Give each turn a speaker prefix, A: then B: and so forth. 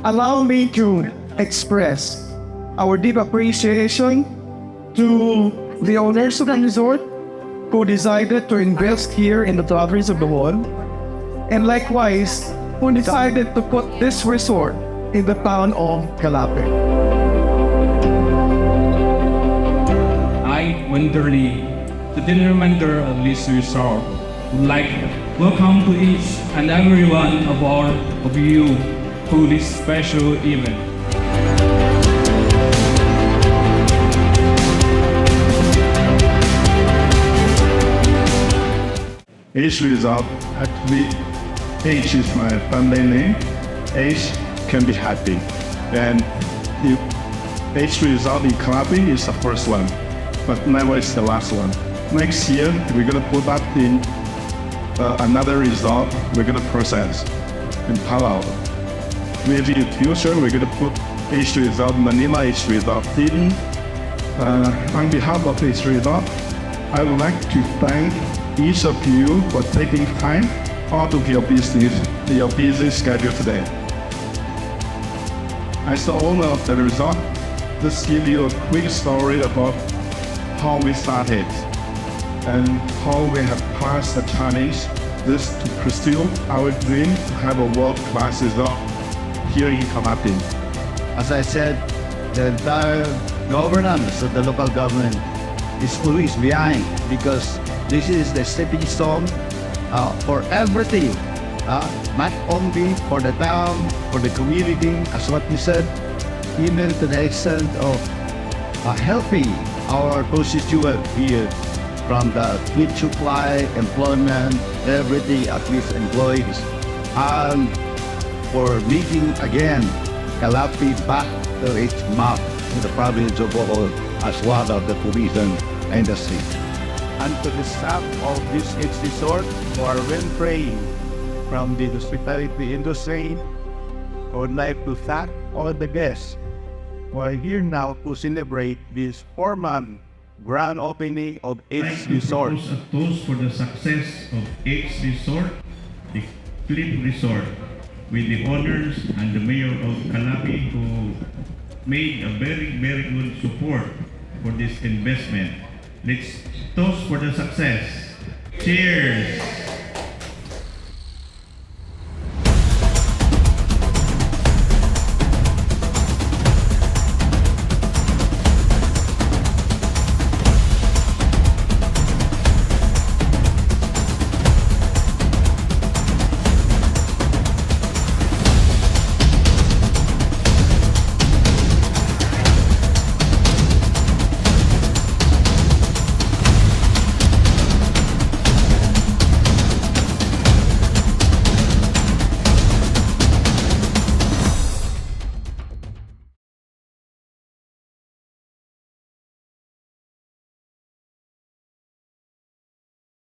A: allow me to express our deep appreciation to the owners of the resort who decided to invest here in the province of Bohol, and likewise who decided to put this resort in the town of Calape.
B: I, Wenderly, the general manager of this resort, would like to welcome to each and every one of you to this special event.
C: H result actually, H is my family name. H can be happy. And if H result in Calapi is the first one, but never is the last one. Next year, we're gonna put that in another result we're gonna process in Palau. Maybe in future, we're gonna put H result, Manila H result in. On behalf of H result, I would like to thank each of you for taking time out of your busy schedule today. As the owner of the resort, just give you a quick story about how we started and how we have passed the challenge just to pursue our dream to have a world-class resort here in Calapi.
D: As I said, the entire governance of the local government is always behind, because this is the stepping stone for everything, not only for the town, for the community, as what we said, even to the extent of helping our constituent here, from the food supply, employment, everything, at least employees, and for making again Calapi back to its map in the province of Bohol as one of the tourism industry. And to the staff of this resort who are well trained from the hospitality industry, I would like to thank all the guests who are here now to celebrate this 4-month grand opening of H Resort.
E: Propose a toast for the success of H Resort, the Cliff Resort, with the owners and the mayor of Calapi, who made a very, very good support for this investment. Let's toast for the success. Cheers!